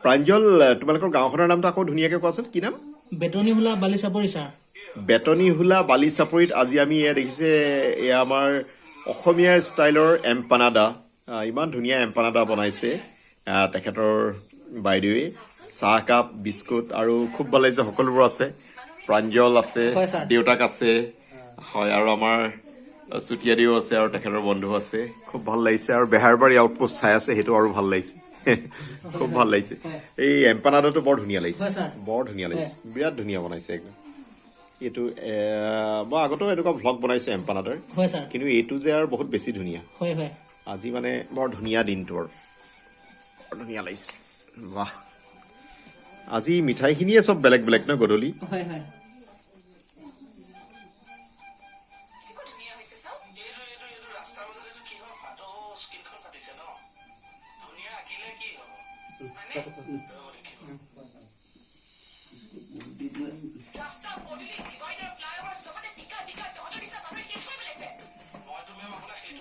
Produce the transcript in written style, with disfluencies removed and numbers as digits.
প্ৰাঞ্জল, তোমালোকৰ গাঁওখনৰ নামটো আকৌ ধুনীয়াকৈ কোৱাচোন, কি নাম? বেতনীহোলা বালিচাপৰি ছাৰ। বেতনীহোলা বালিচাপৰিত আজি আমি এয়া দেখিছে, এয়া আমাৰ অসমীয়া ষ্টাইলৰ এম্পানাডা। ইমান ধুনীয়া এম্পানাডা বনাইছে তেখেতৰ বাইদেৱে। চাহকাপ, বিস্কুট আৰু খুব ভাল লাগিছে, সকলোবোৰ আছে। প্ৰাঞ্জল আছে, দেউতাক আছে, হয়, আৰু আমাৰ চুতীয়াদেউ আছে আৰু তেখেতৰ বন্ধু আছে। খুব ভাল লাগিছে আৰু বেহাৰবাৰী আউটপোষ্ট চাই আছে, সেইটো আৰু ভাল লাগিছে। খুব ভাল লাগিছে। এই এম্পানাডাটো বৰ ধুনীয়া লাগিছে, বৰ ধুনীয়া লাগিছে, বিৰাট ধুনীয়া বনাইছে একদম। এইটো মই আগতেও এনেকুৱা ভ্লগ বনাইছোঁ এম্পানাডাৰ, কিন্তু এইটো যে আৰু বহুত বেছি ধুনীয়া। আজি মানে বৰ ধুনীয়া দিনটো আৰু বৰ ধুনীয়া লাগিছে। বাহ, আজি মিঠাইখিনিয়ে চব বেলেগ বেলেগ ন গধূলি।